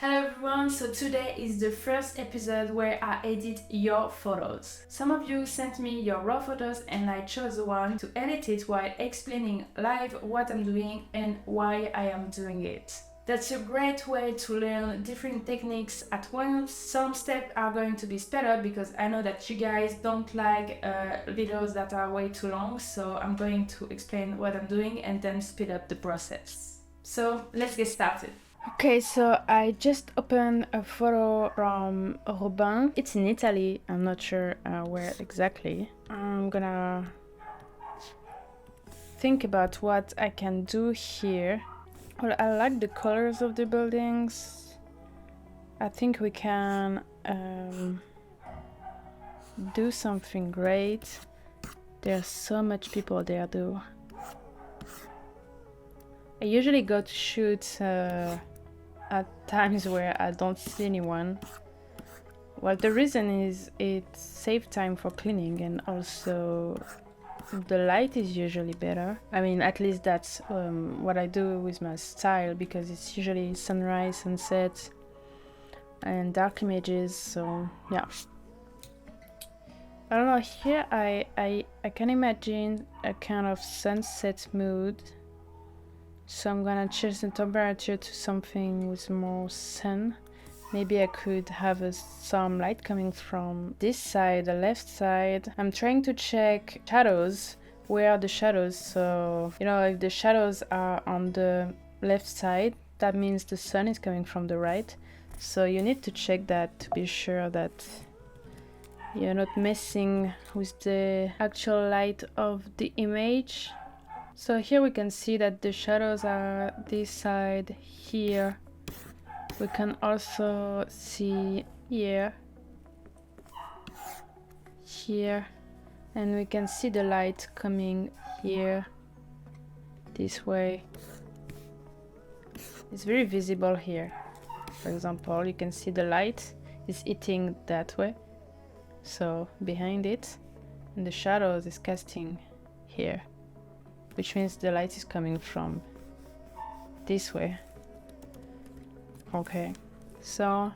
Hello everyone, so today is the first episode where I edit your photos. Some of you sent me your raw photos and I chose one to edit it while explaining live what I'm doing and why I am doing it. That's a great way to learn different techniques at once. Some steps are going to be sped up because I know that you guys don't like videos that are way too long, so I'm going to explain what I'm doing and then speed up the process. So let's get started. Okay, so I just opened a photo from Robin. It's in Italy, I'm not sure where exactly. I'm gonna think about what I can do here. Well, I like the colors of the buildings. I think we can do something great. There's so much people there though. I usually go to shoot at times where I don't see anyone. Well, the reason is it saves time for cleaning and also the light is usually better. I mean, at least that's what I do with my style because it's usually sunrise, sunset and dark images, so yeah. I don't know, here I can imagine a kind of sunset mood. So I'm gonna change the temperature to something with more sun. Maybe I could have some light coming from this side, the left side. I'm trying to check shadows. Where are the shadows? So, you know, if the shadows are on the left side, that means the sun is coming from the right. So you need to check that to be sure that you're not messing with the actual light of the image. So here we can see that the shadows are this side here. We can also see here, and we can see the light coming here, this way. It's very visible here. For example, you can see the light is hitting that way, so behind it, and the shadows is casting here, which means the light is coming from this way. Okay, so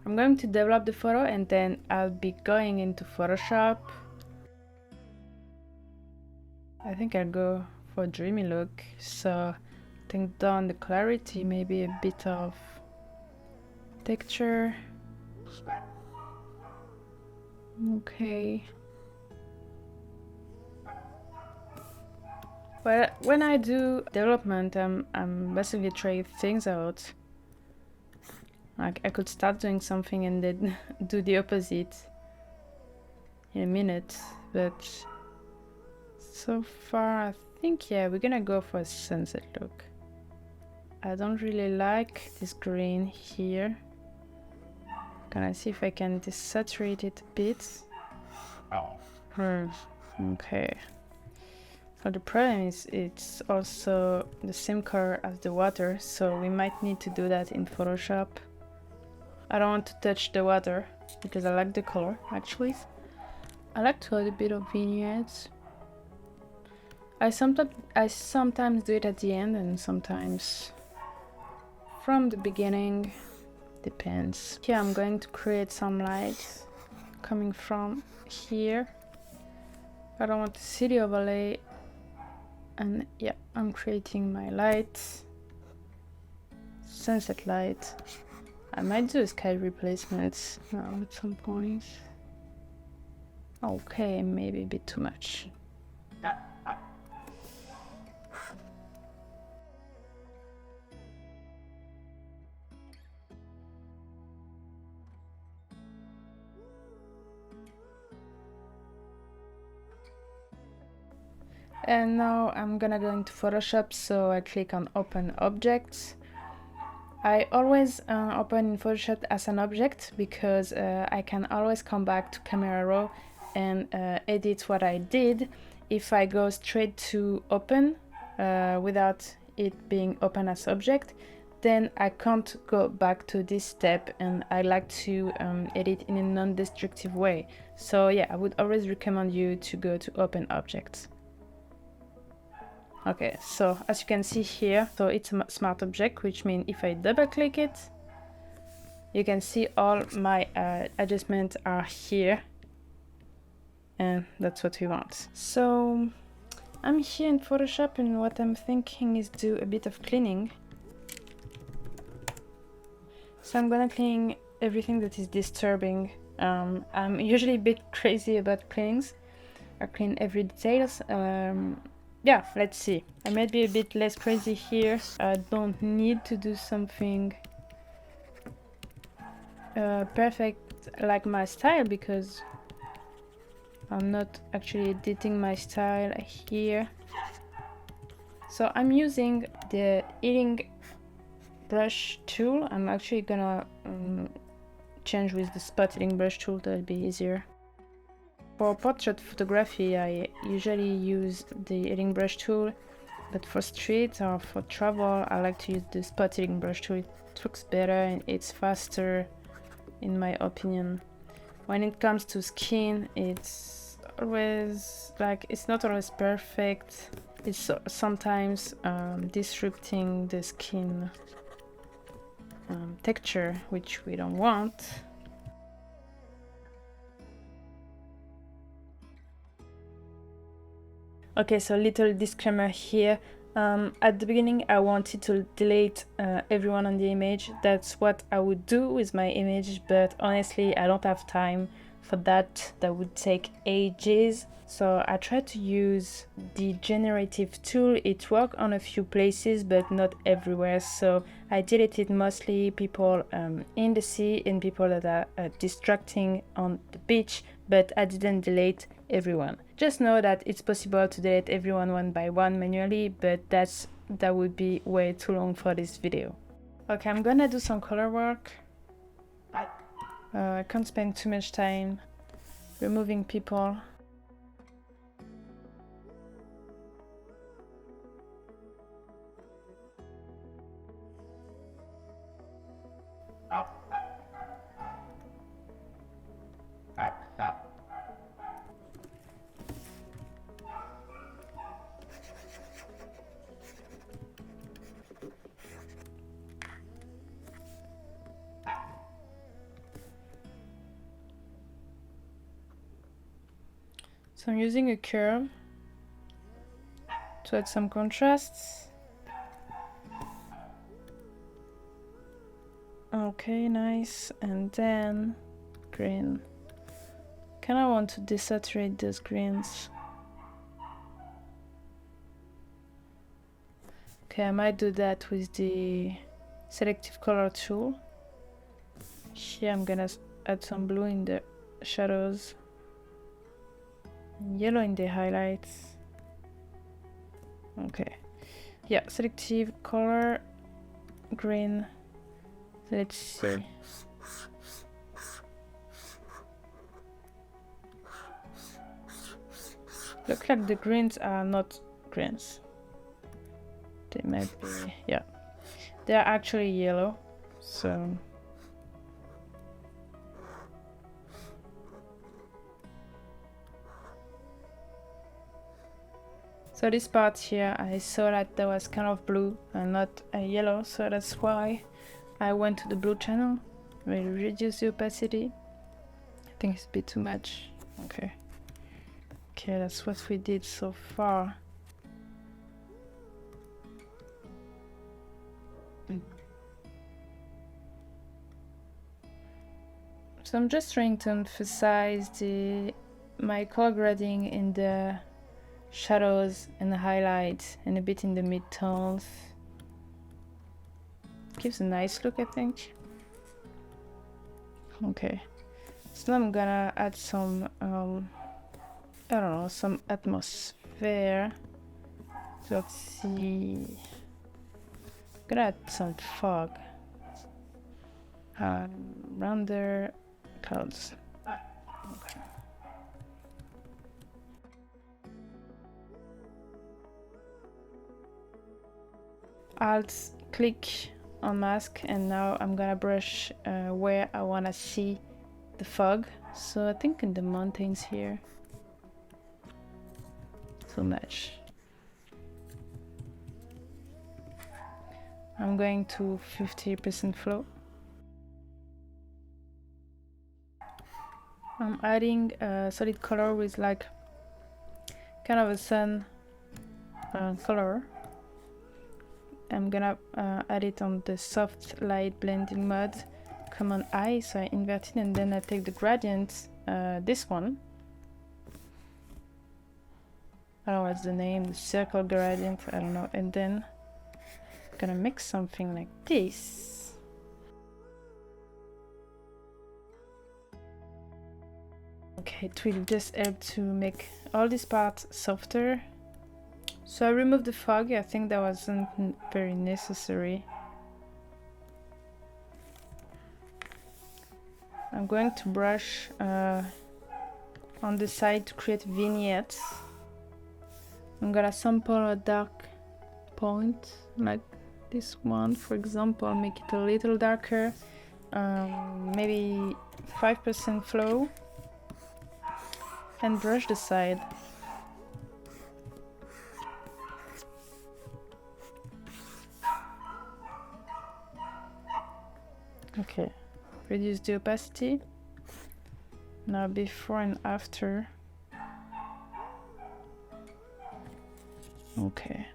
I'm going to develop the photo and then I'll be going into Photoshop. I think I'll go for a dreamy look, so I think down the clarity, maybe a bit of texture. Okay. Well, when I do development, I'm basically trying things out. Like I could start doing something and then do the opposite in a minute, but so far I think, yeah, we're gonna go for a sunset look. I don't really like this green here. Gonna see if I can desaturate it a bit. Okay. So the problem is it's also the same color as the water, so we might need to do that in Photoshop. I don't want to touch the water because I like the color actually. I like to add a bit of vignettes. I sometimes do it at the end and sometimes from the beginning. Depends. Here I'm going to create some light coming from here. I don't want to see the overlay. And yeah, I'm creating my light, sunset light. I might do a sky replacement now at some point. Okay, maybe a bit too much. And now I'm gonna go into Photoshop, so I click on Open Objects. I always open in Photoshop as an object because I can always come back to Camera Raw and edit what I did. If I go straight to Open without it being open as object, then I can't go back to this step, and I like to edit in a non-destructive way. So yeah, I would always recommend you to go to Open Objects. Okay, so as you can see here, so it's a smart object, which means if I double click it, you can see all my adjustments are here, and that's what we want. So I'm here in Photoshop, and what I'm thinking is do a bit of cleaning. So I'm gonna clean everything that is disturbing. I'm usually a bit crazy about cleanings. I clean every details. Yeah, let's see. I might be a bit less crazy here. I don't need to do something perfect like my style, because I'm not actually editing my style here. So I'm using the healing brush tool. I'm actually gonna change with the spot healing brush tool, that'll be easier. For portrait photography, I usually use the healing brush tool, but for street or for travel, I like to use the spot healing brush tool. It looks better and it's faster, in my opinion. When it comes to skin, it's always like, it's not always perfect. It's sometimes disrupting the skin texture, which we don't want. Okay, so little disclaimer here. At the beginning, I wanted to delete everyone on the image. That's what I would do with my image, but honestly, I don't have time for that. That would take ages. So I tried to use the generative tool. It worked on a few places, but not everywhere. So I deleted mostly people in the sea and people that are distracting on the beach, but I didn't delete everyone. Just know that it's possible to delete everyone one by one manually, but that would be way too long for this video. Okay, I'm gonna do some color work. I can't spend too much time removing people. So I'm using a curve to add some contrasts. Okay, nice. And then green. Kinda want to desaturate those greens. Okay, I might do that with the selective color tool. Here I'm gonna add some blue in the shadows, and yellow in the highlights. Okay, yeah, selective color, green. Let's see. Look like the greens are not greens. They might be, yeah. They're actually yellow, so. So this part here, I saw that there was kind of blue and not a yellow, so that's why I went to the blue channel. We'll reduce the opacity. I think it's a bit too much. Okay. Okay, that's what we did so far. So I'm just trying to emphasize my color grading in the shadows and the highlights and a bit in the mid-tones. Gives a nice look, I think. Okay, so I'm gonna add some I don't know, some atmosphere. So let's see. I'm gonna add some fog around the clouds. Okay. Alt click on mask, and now I'm gonna brush where I wanna see the fog. So I think in the mountains here. So much. I'm going to 50% flow. I'm adding a solid color with like kind of a sun color. I'm gonna add it on the soft light blending mode, Command I, so I invert it, and then I take the gradient, this one. I don't know what's the name, the circle gradient, I don't know, and then I'm gonna make something like this. Okay, it will just help to make all these parts softer. So I removed the fog. I think that wasn't very necessary. I'm going to brush on the side to create vignettes. I'm gonna sample a dark point like this one, for example, make it a little darker, maybe 5% flow, and brush the side. Okay, reduce the opacity. Now before and after. Okay.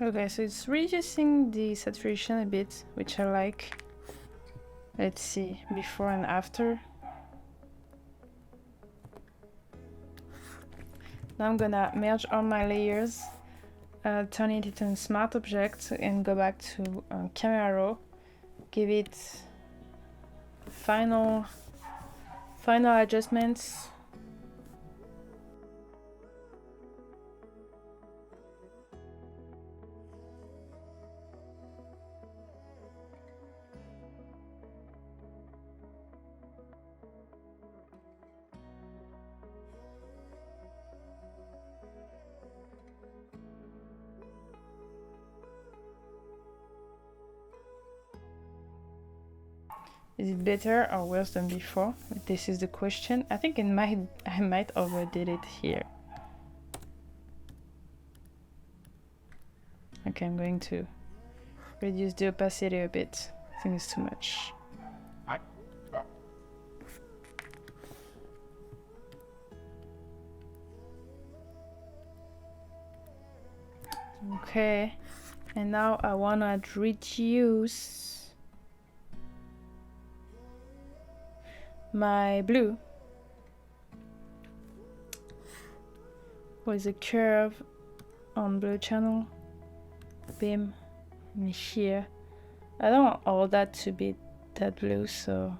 Okay, so it's reducing the saturation a bit, which I like. Let's see, before and after. Now I'm gonna merge all my layers, turn it into a smart object, and go back to camera raw. Give it final adjustments. Is it better or worse than before? This is the question. I think I might overdid it here. Okay, I'm going to reduce the opacity a bit. I think it's too much. Okay, and now I wanna reduce my blue with a curve on blue channel, beam, and here. I don't want all that to be that blue, so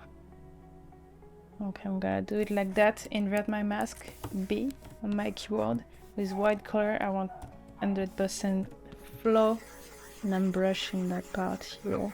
okay, I'm gonna do it like that. Invert my mask, B on my keyboard. With white color, I want 100% flow, and I'm brushing that part here.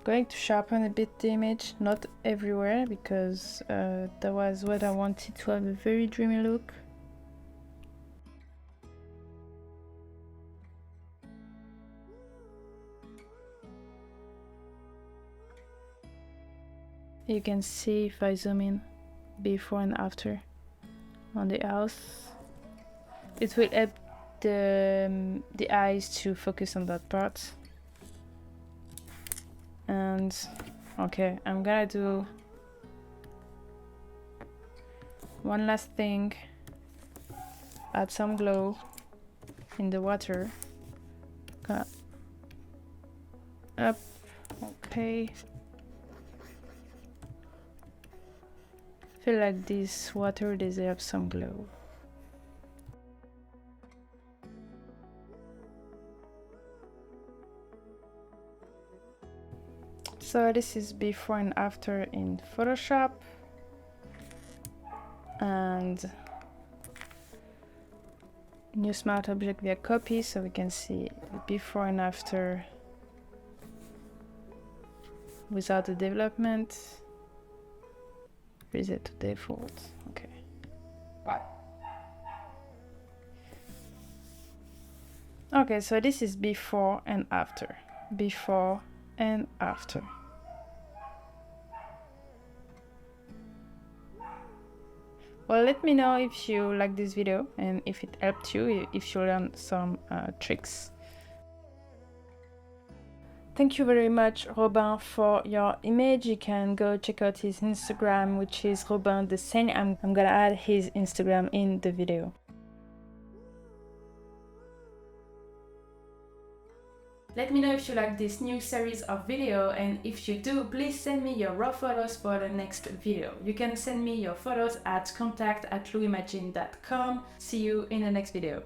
Going to sharpen a bit the image, not everywhere, because that was what I wanted, to have a very dreamy look. You can see if I zoom in before and after on the house. It will help the eyes to focus on that part. And okay, I'm gonna do one last thing. Add some glow in the water. Up. Okay. Feel like this water deserves some glow. So this is before and after in Photoshop, and new smart object via copy, so we can see the before and after without the development. Reset to default. Okay. Bye. Okay, so this is before and after. Before and after. Well, let me know if you like this video and if it helped you, if you learned some tricks. Thank you very much, Robin, for your image. You can go check out his Instagram, which is Robin the Seine. I'm gonna add his Instagram in the video. Let me know if you like this new series of video, and if you do, please send me your raw photos for the next video. You can send me your photos at contact@louimag'in.com. See you in the next video.